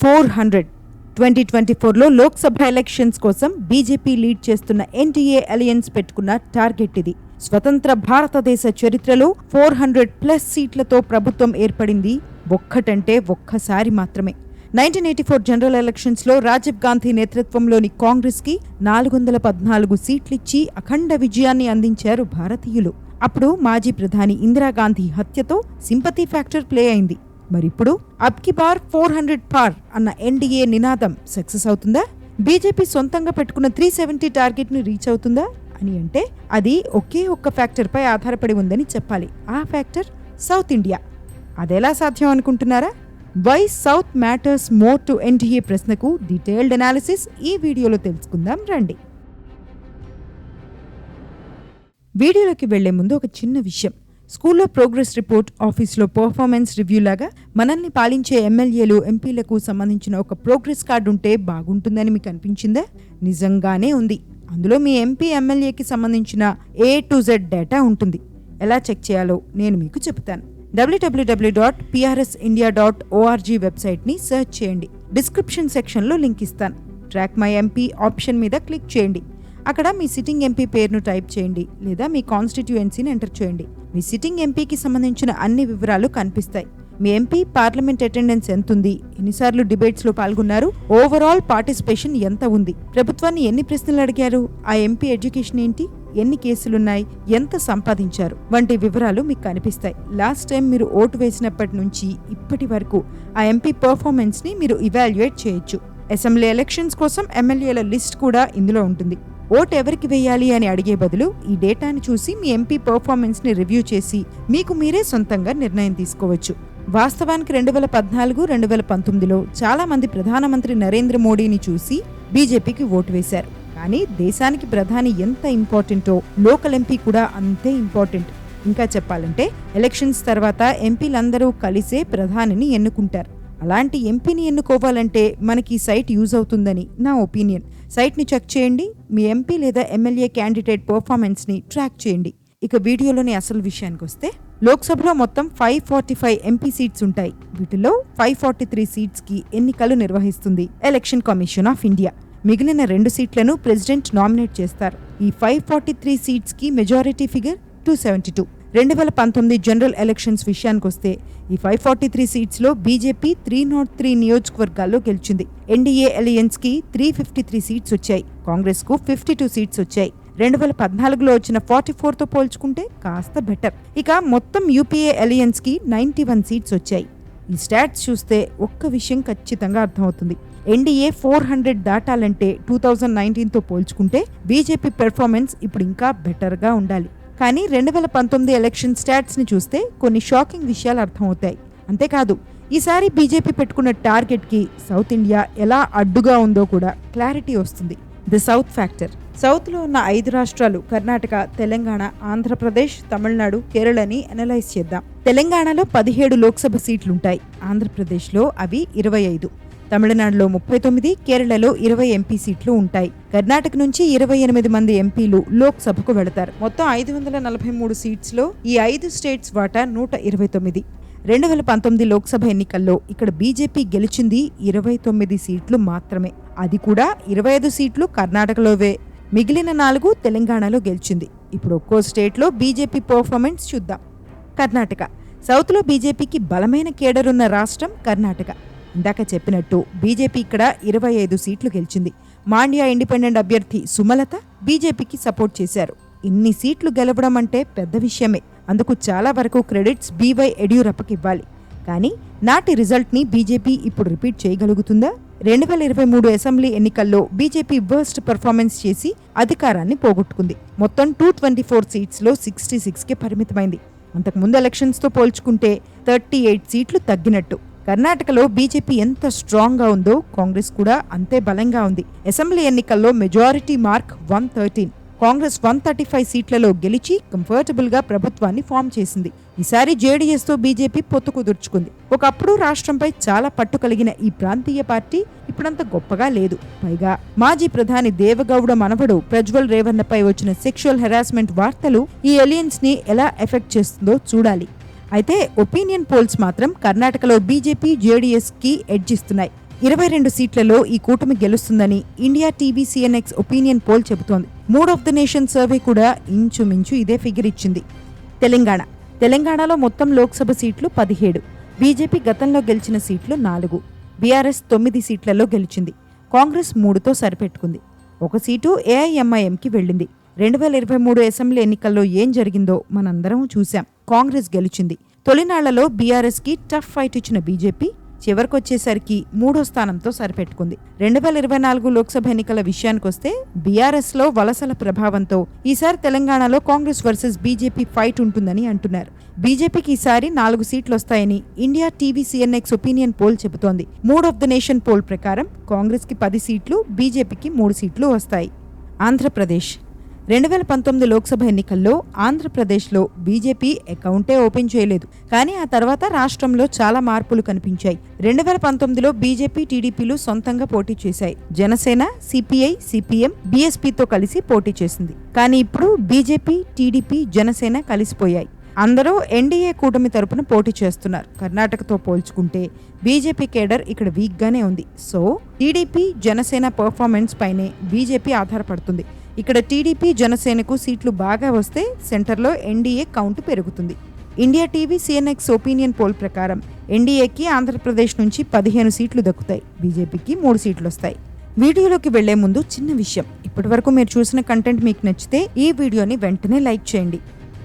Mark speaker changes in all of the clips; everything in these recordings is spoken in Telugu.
Speaker 1: 400 2024లో లోక్సభ ఎలక్షన్స్ కోసం బీజేపీ లీడ్ చేస్తున్న ఎన్డీఏ అలయన్స్ పెట్టుకున్న టార్గెట్ ఇది. స్వతంత్ర భారతదేశ చరిత్రలో 400+ సీట్లతో ప్రభుత్వం ఏర్పడింది ఒక్కటంటే ఒక్కసారి మాత్రమే. 1984 జనరల్ ఎలక్షన్స్లో రాజీవ్ గాంధీ నేతృత్వంలోని కాంగ్రెస్కి 414 సీట్లిచ్చి అఖండ విజయాన్ని అందించారు భారతీయులు. అప్పుడు మాజీ ప్రధాని ఇందిరాగాంధీ హత్యతో సింపతి ఫ్యాక్టర్ ప్లే అయింది. మరిప్పుడు అబ్కి బార్ 400 పార్ అన్న ఎన్డీఏ నినాదం సక్సెస్ అవుతుందా? బీజేపీ సొంతంగా పెట్టుకున్న 370 టార్గెట్ ని రీచ్ అవుతుందా అని అంటే అది ఒకే ఒక్క ఫ్యాక్టర్ పై ఆధారపడి ఉందని చెప్పాలి. ఆ ఫ్యాక్టర్ సౌత్ ఇండియా. అదెలా సాధ్యం అనుకుంటున్నారా? Why south matters more to NDA ప్రశ్నకు డీటెయిల్డ్ అనాలిసిస్ ఈ వీడియోలో తెలుసుకుందాం రండి. వీడియోలోకి వెళ్లే ముందు ఒక చిన్న విషయం. స్కూల్లో ప్రోగ్రెస్ రిపోర్ట్, ఆఫీస్లో పర్ఫార్మెన్స్ రివ్యూ లాగా మనల్ని పాలించే ఎమ్మెల్యేలు, ఎంపీలకు సంబంధించిన ఒక ప్రోగ్రెస్ కార్డు ఉంటే బాగుంటుందని మీకు అనిపించిందా? నిజంగానే ఉంది. అందులో మీ ఎంపీ, ఎమ్మెల్యేకి సంబంధించిన A to Z డేటా ఉంటుంది. ఎలా చెక్ చేయాలో నేను మీకు చెప్తాను. www.prsindia.org వెబ్సైట్ని సెర్చ్ చేయండి. డిస్క్రిప్షన్ సెక్షన్లో లింక్ ఇస్తాను. ట్రాక్ మై ఎంపీ ఆప్షన్ మీద క్లిక్ చేయండి. అక్కడ మీ సిట్టింగ్ ఎంపీ పేరును టైప్ చేయండి లేదా మీ కాన్స్టిట్యుయెన్సీని ఎంటర్ చేయండి. మీ సిట్టింగ్ ఎంపీకి సంబంధించిన అన్ని వివరాలు కనిపిస్తాయి. మీ ఎంపీ పార్లమెంట్ అటెండెన్స్ ఎంతుంది, ఎన్నిసార్లు డిబేట్స్లో పాల్గొన్నారు, ఓవరాల్ పార్టిసిపేషన్ ఎంత ఉంది, ప్రభుత్వాన్ని ఎన్ని ప్రశ్నలు అడిగారు, ఆ ఎంపీ ఎడ్యుకేషన్ ఏంటి, ఎన్ని కేసులున్నాయి, ఎంత సంపాదించారు వంటి వివరాలు మీకు కనిపిస్తాయి. లాస్ట్ టైం మీరు ఓటు వేసినప్పటి నుంచి ఇప్పటి వరకు ఆ ఎంపీ పర్ఫార్మెన్స్ ని మీరు ఇవాల్యుయేట్ చేయొచ్చు. అసెంబ్లీ ఎలక్షన్స్ కోసం ఎమ్మెల్యేల లిస్ట్ కూడా ఇందులో ఉంటుంది. ఓటు ఎవరికి వేయాలి అని అడిగే బదులు ఈ డేటాను చూసి మీ ఎంపీ పర్ఫార్మెన్స్ ని రివ్యూ చేసి మీకు మీరే సొంతంగా నిర్ణయం తీసుకోవచ్చు. వాస్తవానికి 2014-2019లో చాలా మంది ప్రధానమంత్రి నరేంద్ర మోడీని చూసి బీజేపీకి ఓటు వేశారు. కానీ దేశానికి ప్రధాని ఎంత ఇంపార్టెంటో లోకల్ ఎంపీ కూడా అంతే ఇంపార్టెంట్. ఇంకా చెప్పాలంటే ఎలక్షన్స్ తర్వాత ఎంపీలందరూ కలిసే ప్రధానిని ఎన్నుకుంటారు. అలాంటి ఎంపీని ఎన్నుకోవాలంటే మనకి ఈ సైట్ యూజ్ అవుతుందని నా ఒపీనియన్. సైట్ని చెక్ చేయండి. మీ ఎంపీ లేదా ఎమ్మెల్యే క్యాండిడేట్ పర్ఫార్మెన్స్ని ట్రాక్ చేయండి. ఇక వీడియోలోని అసలు విషయానికి వస్తే, లోక్సభలో మొత్తం 545 ఎంపీ సీట్స్ ఉంటాయి. వీటిలో 543 సీట్స్కి ఎన్నికలు నిర్వహిస్తుంది ఎలక్షన్ కమిషన్ ఆఫ్ ఇండియా. మిగిలిన 2 సీట్లను ప్రెసిడెంట్ నామినేట్ చేస్తారు. ఈ 543 సీట్స్కి మెజారిటీ ఫిగర్ 272. 2019 జనరల్ ఎలక్షన్స్ విషయానికొస్తే ఈ 543 సీట్స్లో బీజేపీ 303 నియోజకవర్గాల్లో గెలిచింది. ఎన్డీఏ అలయన్స్ కి 353 సీట్స్ వచ్చాయి. కాంగ్రెస్ కు 52 సీట్స్ వచ్చాయి. 2014లో వచ్చిన 44తో పోల్చుకుంటే కాస్త బెటర్. ఇక మొత్తం యూపీఏ అలయన్స్ కి 91 సీట్స్ వచ్చాయి. ఈ స్టాట్స్ చూస్తే ఒక్క విషయం ఖచ్చితంగా అర్థమవుతుంది. ఎన్డీఏ 400 దాటాలంటే 2019తో పోల్చుకుంటే బీజేపీ పెర్ఫార్మెన్స్ ఇప్పుడు ఇంకా బెటర్గా ఉండాలి. కానీ 2019 ఎలక్షన్ స్టాట్స్ ని చూస్తే కొన్ని షాకింగ్ విషయాలు అర్థమవుతాయి. అంతేకాదు, ఈసారి బీజేపీ పెట్టుకున్న టార్గెట్ కి సౌత్ ఇండియా ఎలా అడ్డుగా ఉందో కూడా క్లారిటీ వస్తుంది. The south factor. సౌత్ లో ఉన్న 5 రాష్ట్రాలు కర్ణాటక, తెలంగాణ, ఆంధ్రప్రదేశ్, తమిళనాడు, కేరళని అనలైజ్ చేద్దాం. తెలంగాణలో 17 లోక్సభ సీట్లుంటాయి. ఆంధ్రప్రదేశ్లో అవి 25, తమిళనాడులో 39, కేరళలో 20 ఎంపీ సీట్లు ఉంటాయి. కర్ణాటక నుంచి 28 మంది ఎంపీలు లోక్సభకు వెళతారు. మొత్తం 543 సీట్స్లో ఈ 5 స్టేట్స్ వాటా 129. 2019 లోక్సభ ఎన్నికల్లో ఇక్కడ బీజేపీ గెలిచింది 29 సీట్లు మాత్రమే. అది కూడా 25 సీట్లు కర్ణాటకలోవే. మిగిలిన 4 తెలంగాణలో గెలిచింది. ఇప్పుడు ఒక్కో స్టేట్లో బీజేపీ పర్ఫార్మెన్స్ చూద్దాం. కర్ణాటక. సౌత్లో బీజేపీకి బలమైన కేడరున్న రాష్ట్రం కర్ణాటక. ఇందాక చెప్పినట్టు బీజేపీ ఇక్కడ 25 సీట్లు గెలిచింది. మాండ్యా ఇండిపెండెంట్ అభ్యర్థి సుమలత బీజేపీకి సపోర్ట్ చేశారు. ఇన్ని సీట్లు గెలవడం అంటే పెద్ద విషయమే. అందుకు చాలా వరకు క్రెడిట్స్ బీవై యడియూరప్పకి ఇవ్వాలి. కానీ నాటి రిజల్ట్ని బీజేపీ ఇప్పుడు రిపీట్ చేయగలుగుతుందా? 2023 అసెంబ్లీ ఎన్నికల్లో బీజేపీ వర్స్ట్ పర్ఫార్మెన్స్ చేసి అధికారాన్ని పోగొట్టుకుంది. మొత్తం 224 సీట్స్లో 66కే పరిమితమైంది. అంతకుముందు ఎలక్షన్స్తో పోల్చుకుంటే 38 సీట్లు తగ్గినట్టు. కర్ణాటకలో బీజేపీ ఎంత స్ట్రాంగ్ గా ఉందో కాంగ్రెస్ కూడా అంతే బలంగా ఉంది. అసెంబ్లీ ఎన్నికల్లో మెజారిటీ మార్క్ 113. కాంగ్రెస్ 135 సీట్లలో గెలిచి కంఫర్టబుల్ గా ప్రభుత్వాన్ని ఫామ్ చేసింది. ఈసారి జేడీఎస్ తో బీజేపీ పొత్తు కుదుర్చుకుంది. ఒకప్పుడు రాష్ట్రంపై చాలా పట్టు కలిగిన ఈ ప్రాంతీయ పార్టీ ఇప్పుడంత గొప్పగా లేదు. పైగా మాజీ ప్రధాని దేవగౌడ మనవడు ప్రజ్వల్ రేవన్నపై వచ్చిన సెక్షువల్ హెరాస్మెంట్ వార్తలు ఈ అలయన్స్ ని ఎలా ఎఫెక్ట్ చేస్తుందో చూడాలి. అయితే ఒపీనియన్ పోల్స్ మాత్రం కర్ణాటకలో బీజేపీ, జేడీఎస్ కి ఎడ్జ్ ఇస్తున్నాయి. 22 సీట్లలో ఈ కూటమి గెలుస్తుందని India TV CNX opinion poll చెబుతోంది. Mood of the nation survey కూడా ఇంచుమించు ఇదే ఫిగర్ ఇచ్చింది. తెలంగాణలో మొత్తం లోక్సభ సీట్లు 17. బీజేపీ గతంలో గెలిచిన సీట్లు 4. బీఆర్ఎస్ 9 సీట్లలో గెలిచింది. కాంగ్రెస్ 3తో సరిపెట్టుకుంది. 1 సీటు ఏఐఎంఐఎంకి వెళ్ళింది. 2023 అసెంబ్లీ ఎన్నికల్లో ఏం జరిగిందో మనందరం చూశాం. కాంగ్రెస్ గెలిచింది. తొలినాళ్లలో బీఆర్ఎస్కి టఫ్ ఫైట్ ఇచ్చిన బీజేపీ చివరికొచ్చేసరికి 3వ స్థానంతో సరిపెట్టుకుంది. 2024 లోక్సభ ఎన్నికల విషయానికొస్తే బీఆర్ఎస్లో వలసల ప్రభావంతో ఈసారి తెలంగాణలో కాంగ్రెస్ వర్సెస్ బీజేపీ ఫైట్ ఉంటుందని అంటున్నారు. బీజేపీకి ఈసారి 4 సీట్లు వస్తాయని India TV CNX opinion poll చెబుతోంది. Mood of the nation poll ప్రకారం కాంగ్రెస్కి 10 సీట్లు, బీజేపీకి 3 సీట్లు వస్తాయి. ఆంధ్రప్రదేశ్ 2019 లోక్సభ ఎన్నికల్లో ఆంధ్రప్రదేశ్లో బీజేపీ అకౌంటే ఓపెన్ చేయలేదు. కానీ ఆ తర్వాత రాష్ట్రంలో చాలా మార్పులు కనిపించాయి. 2019లో బీజేపీ, టీడీపీలు సొంతంగా పోటీ చేశాయి. జనసేన, సిపిఐ, సిపిఎం, బీఎస్పీతో కలిసి పోటీ చేసింది. కానీ ఇప్పుడు బీజేపీ, టీడీపీ, జనసేన కలిసిపోయాయి. అందరూ ఎన్డీఏ కూటమి తరపున పోటీ చేస్తున్నారు. కర్ణాటకతో పోల్చుకుంటే బీజేపీ కేడర్ ఇక్కడ వీక్గానే ఉంది. సో టీడీపీ, జనసేన పర్ఫార్మెన్స్ పైనే బీజేపీ ఆధారపడుతుంది. ఇక్కడ టీడీపీ, జనసేనకు సీట్లు బాగా వస్తే సెంటర్లో ఎన్డీఏ కౌంట్ పెరుగుతుంది. India TV CNX opinion pole ప్రకారం ఎన్డీఏకి ఆంధ్రప్రదేశ్ నుంచి 15 సీట్లు దక్కుతాయి. బీజేపీకి 3 సీట్లు వస్తాయి. వీడియోలోకి వెళ్లే ముందు చిన్న విషయం. ఇప్పటివరకు మీరు చూసిన కంటెంట్ మీకు నచ్చితే ఈ వీడియోని వెంటనే లైక్ చేయండి.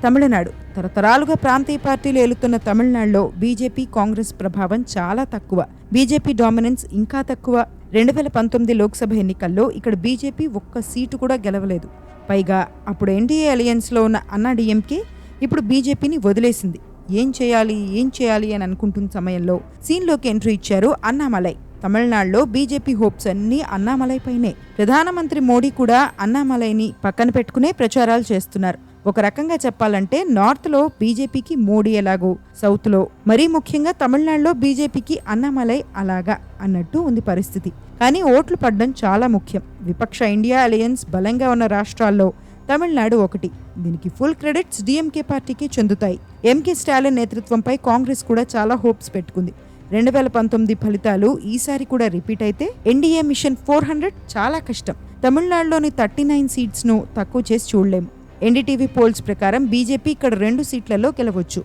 Speaker 1: తమిళనాడు తరతరాలుగా ప్రాంతీయ పార్టీలు ఏలుతున్న తమిళనాడులో బీజేపీ, కాంగ్రెస్ ప్రభావం చాలా తక్కువ. బీజేపీ డామినెన్స్ ఇంకా తక్కువ. 2019 లోక్సభ ఎన్నికల్లో ఇక్కడ బీజేపీ 1 సీటు కూడా గెలవలేదు. పైగా అప్పుడు ఎన్డీఏ అలయన్స్లో ఉన్న అన్నాడీఎంకే ఇప్పుడు బీజేపీని వదిలేసింది. ఏం చేయాలి అని అనుకుంటున్న సమయంలో సీన్లోకి ఎంట్రీ ఇచ్చారు అన్నామలై. తమిళనాడులో బీజేపీ హోప్స్ అన్నీ అన్నామలై పైనే. ప్రధానమంత్రి మోడీ కూడా అన్నామలైని పక్కన పెట్టుకునే ప్రచారాలు చేస్తున్నారు. ఒక రకంగా చెప్పాలంటే నార్త్లో బీజేపీకి మోడీ ఎలాగో, సౌత్లో మరీ ముఖ్యంగా తమిళనాడులో బీజేపీకి అన్నామలై అలాగా అన్నట్టు ఉంది పరిస్థితి. కానీ ఓట్లు పడడం చాలా ముఖ్యం. విపక్ష ఇండియా అలయన్స్ బలంగా ఉన్న రాష్ట్రాల్లో తమిళనాడు ఒకటి. దీనికి ఫుల్ క్రెడిట్స్ డిఎంకే పార్టీకి చెందుతాయి. ఎంకే స్టాలిన్ నేతృత్వంపై కాంగ్రెస్ కూడా చాలా హోప్స్ పెట్టుకుంది. 2019 ఫలితాలు ఈసారి కూడా రిపీట్ అయితే ఎన్డీఏ మిషన్ 400 చాలా కష్టం. తమిళనాడులోని 39 సీట్స్ను తక్కువ చేసి చూడలేము. ఎన్డీటీవీ పోల్స్ ప్రకారం బీజేపీ ఇక్కడ 2 సీట్లలో గెలవచ్చు.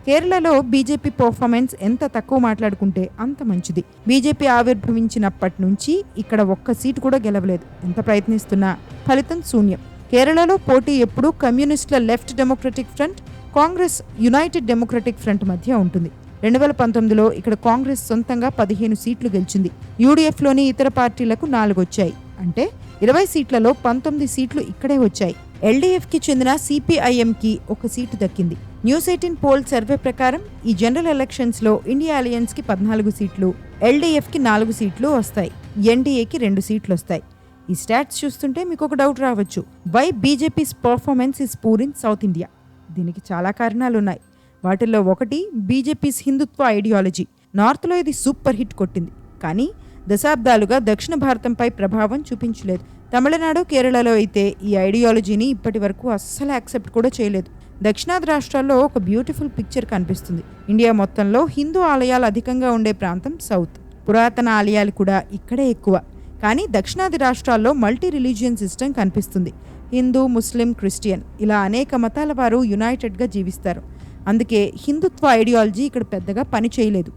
Speaker 1: కేరళలో బీజేపీ పర్ఫార్మెన్స్ ఎంత తక్కువ మాట్లాడుకుంటే అంత మంచిది. బీజేపీ ఆవిర్భవించినప్పటి నుంచి ఇక్కడ 1 సీటు కూడా గెలవలేదు. ఎంత ప్రయత్నిస్తున్నా ఫలితం శూన్యం. కేరళలో పోటీ ఎప్పుడూ కమ్యూనిస్టుల left democratic front, Congress United democratic front మధ్య ఉంటుంది. 2019లో ఇక్కడ కాంగ్రెస్ సొంతంగా 15 సీట్లు గెలిచింది. యూడీఎఫ్లోని ఇతర పార్టీలకు 4 వచ్చాయి. అంటే 20 సీట్లలో 19 సీట్లు ఇక్కడే వచ్చాయి. ఎల్డీఎఫ్కి చెందిన సిపిఐఎంకి 1 సీటు దక్కింది. న్యూస్ 18 పోల్ సర్వే ప్రకారం ఈ జనరల్ ఎలక్షన్స్లో ఇండియా అలయన్స్కి 14 సీట్లు, ఎల్డీఎఫ్కి 4 సీట్లు వస్తాయి. ఎన్డీఏకి 2 సీట్లు వస్తాయి. ఈ స్టాట్స్ చూస్తుంటే మీకు ఒక డౌట్ రావచ్చు. Why BJP's performance is poor in South India? దీనికి చాలా కారణాలున్నాయి. వాటిల్లో ఒకటి బీజేపీస్ హిందుత్వ ఐడియాలజీ. నార్త్లో ఇది సూపర్ హిట్ కొట్టింది. కానీ దశాబ్దాలుగా దక్షిణ భారతంపై ప్రభావం చూపించలేదు. తమిళనాడు, కేరళలో అయితే ఈ ఐడియాలజీని ఇప్పటి వరకు అస్సలు యాక్సెప్ట్ కూడా చేయలేదు. దక్షిణాది రాష్ట్రాల్లో ఒక బ్యూటిఫుల్ పిక్చర్ కనిపిస్తుంది. ఇండియా మొత్తంలో హిందూ ఆలయాలు అధికంగా ఉండే ప్రాంతం సౌత్. పురాతన ఆలయాలు కూడా ఇక్కడే ఎక్కువ. కానీ దక్షిణాది రాష్ట్రాల్లో మల్టీ రిలీజియన్ సిస్టమ్ కనిపిస్తుంది. హిందూ, ముస్లిం, క్రిస్టియన్ ఇలా అనేక మతాల వారు యునైటెడ్గా జీవిస్తారు. అందుకే హిందుత్వ ఐడియాలజీ ఇక్కడ పెద్దగా పని చేయలేదు.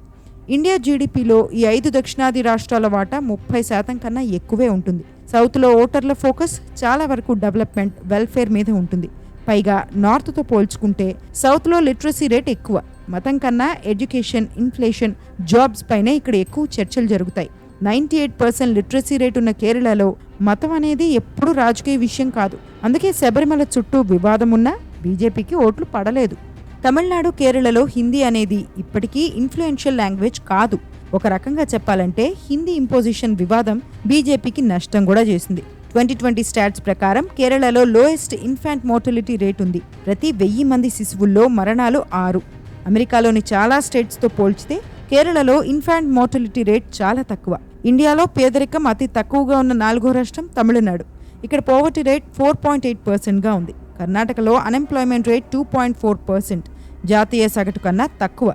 Speaker 1: ఇండియా జీడిపిలో ఈ 5 దక్షిణాది రాష్ట్రాల వాటా 30% కన్నా ఎక్కువే ఉంటుంది. సౌత్లో ఓటర్ల ఫోకస్ చాలా వరకు డెవలప్మెంట్, వెల్ఫేర్ మీద ఉంటుంది. పైగా నార్త్తో పోల్చుకుంటే సౌత్లో లిటరసీ రేట్ ఎక్కువ. మతం కన్నా ఎడ్యుకేషన్, ఇన్ఫ్లేషన్, జాబ్స్ పైనే ఇక్కడ ఎక్కువ చర్చలు జరుగుతాయి. 98% లిటరసీ రేట్ ఉన్న కేరళలో మతం అనేది ఎప్పుడూ రాజకీయ విషయం కాదు. అందుకే శబరిమల చుట్టూ వివాదం ఉన్నా బీజేపీకి ఓట్లు పడలేదు. తమిళనాడు, కేరళలో హిందీ అనేది ఇప్పటికీ ఇన్ఫ్లుయెన్షియల్ లాంగ్వేజ్ కాదు. ఒక రకంగా చెప్పాలంటే హిందీ ఇంపోజిషన్ వివాదం బీజేపీకి నష్టం కూడా చేసింది. 2020 స్టాట్స్ ప్రకారం కేరళలో లోయెస్ట్ ఇన్ఫాంట్ మోర్టాలిటీ రేట్ ఉంది. ప్రతి 1000 మంది శిశువుల్లో మరణాలు 6. అమెరికాలోని చాలా స్టేట్స్తో పోల్చితే కేరళలో ఇన్ఫాంట్ మోర్టాలిటీ రేట్ చాలా తక్కువ. ఇండియాలో పేదరికం అతి తక్కువగా ఉన్న 4వ రాష్ట్రం తమిళనాడు. ఇక్కడ పోవర్టీ రేట్ 4.8%గా ఉంది. కర్ణాటకలో అన్ఎంప్లాయ్మెంట్ రేట్ 2.4%, జాతీయ సగటు కన్నా తక్కువ.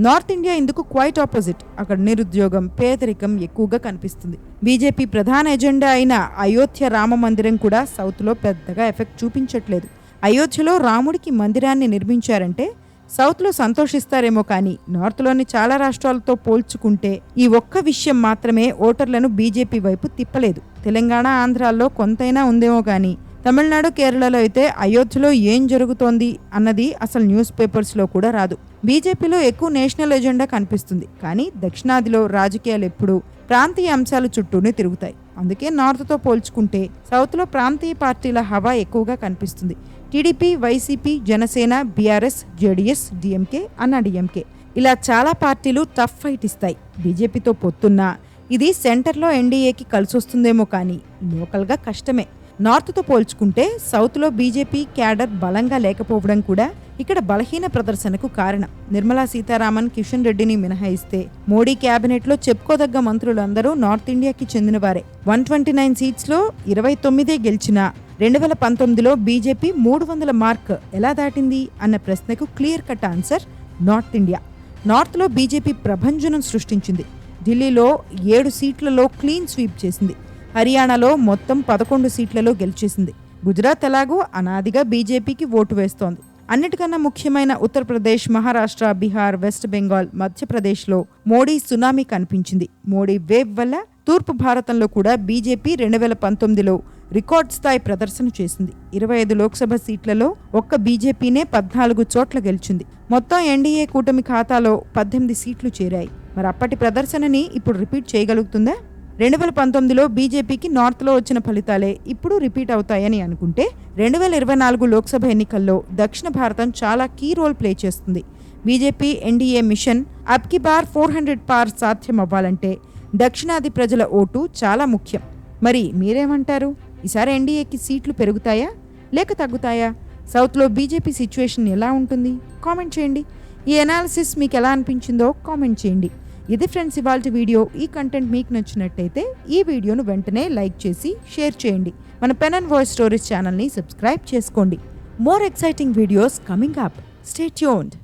Speaker 1: నార్త్ ఇండియా ఇందుకు క్వైట్ ఆపోజిట్. అక్కడ నిరుద్యోగం, పేదరికం ఎక్కువగా కనిపిస్తుంది. బీజేపీ ప్రధాన ఎజెండా అయిన అయోధ్య రామ మందిరం కూడా సౌత్లో పెద్దగా ఎఫెక్ట్ చూపించట్లేదు. అయోధ్యలో రాముడికి మందిరాన్ని నిర్మించారంటే సౌత్లో సంతోషిస్తారేమో కానీ నార్త్లోని చాలా రాష్ట్రాలతో పోల్చుకుంటే ఈ ఒక్క విషయం మాత్రమే ఓటర్లను బీజేపీ వైపు తిప్పలేదు. తెలంగాణ, ఆంధ్రాల్లో కొంతైనా ఉందేమో కానీ తమిళనాడు, కేరళలో అయితే అయోధ్యలో ఏం జరుగుతోంది అన్నది అసలు న్యూస్ పేపర్స్లో కూడా రాదు. బీజేపీలో ఎక్కువ నేషనల్ ఎజెండా కనిపిస్తుంది, కానీ దక్షిణాదిలో రాజకీయాలు ఎప్పుడూ ప్రాంతీయ అంశాల చుట్టూనే తిరుగుతాయి. అందుకే నార్త్తో పోల్చుకుంటే సౌత్లో ప్రాంతీయ పార్టీల హవా ఎక్కువగా కనిపిస్తుంది. టీడీపీ, వైసీపీ, జనసేన, బీఆర్ఎస్, జేడీఎస్, డిఎంకే, అన్నాడీఎంకే ఇలా చాలా పార్టీలు టఫ్ ఫైట్ ఇస్తాయి. బీజేపీతో పొత్తున్నా ఇది సెంటర్లో ఎన్డీఏకి కలిసొస్తుందేమో కానీ లోకల్గా కష్టమే. నార్త్తో పోల్చుకుంటే సౌత్లో బీజేపీ క్యాడర్ బలంగా లేకపోవడం కూడా ఇక్కడ బలహీన ప్రదర్శనకు కారణం. నిర్మలా సీతారామన్, కిషన్ రెడ్డిని మినహాయిస్తే మోడీ క్యాబినెట్లో చెప్పుకోదగ్గ మంత్రులందరూ నార్త్ ఇండియాకి చెందినవారే. 129 సీట్స్లో 29 గెలిచినా 2019లో బీజేపీ 300 మార్క్ ఎలా దాటింది అన్న ప్రశ్నకు clear cut answer north India. నార్త్లో బీజేపీ ప్రభంజనం సృష్టించింది. ఢిల్లీలో 7 సీట్లలో క్లీన్ స్వీప్ చేసింది. హర్యానాలో మొత్తం 11 సీట్లలో గెలిచేసింది. గుజరాత్ ఎలాగో అనాదిగా బీజేపీకి ఓటు వేస్తోంది. అన్నిటికన్నా ముఖ్యమైన ఉత్తరప్రదేశ్, మహారాష్ట్ర, బీహార్, వెస్ట్ బెంగాల్, మధ్యప్రదేశ్లో మోడీ సునామీ కనిపించింది. మోడీ వేవ్ వల్ల తూర్పు భారతంలో కూడా బీజేపీ 2019లో రికార్డ్ స్థాయి ప్రదర్శన చేసింది. 25 లోక్సభ సీట్లలో ఒక్క బీజేపీనే 14 చోట్ల గెలిచింది. మొత్తం ఎన్డీఏ కూటమి ఖాతాలో 18 సీట్లు చేరాయి. మరి అప్పటి ప్రదర్శనని ఇప్పుడు రిపీట్ చేయగలుగుతుందా? 2019లో బీజేపీకి నార్త్లో వచ్చిన ఫలితాలే ఇప్పుడు రిపీట్ అవుతాయని అనుకుంటే 2024 లోక్సభ ఎన్నికల్లో దక్షిణ భారతం చాలా కీ రోల్ ప్లే చేస్తుంది. బీజేపీ ఎన్డీఏ మిషన్ అబ్ కి బార్ 400 పార్ సాధ్యం అవ్వాలంటే దక్షిణాది ప్రజల ఓటు చాలా ముఖ్యం. మరి మీరేమంటారు? ఈసారి ఎన్డీఏకి సీట్లు పెరుగుతాయా లేక తగ్గుతాయా? సౌత్లో బీజేపీ సిచ్యువేషన్ ఎలా ఉంటుంది? కామెంట్ చేయండి. ఈ అనాలిసిస్ మీకు ఎలా అనిపించిందో కామెంట్ చేయండి. ఇది ఫ్రెండ్స్ ఇవాల్టి వీడియో. ఈ కంటెంట్ మీకు నచ్చినట్టయితే ఈ వీడియోను వెంటనే లైక్ చేసి షేర్ చేయండి. మన పెన్ అండ్ వాయిస్ స్టోరీస్ ఛానల్ని సబ్స్క్రైబ్ చేసుకోండి. More exciting videos coming up. Stay tuned.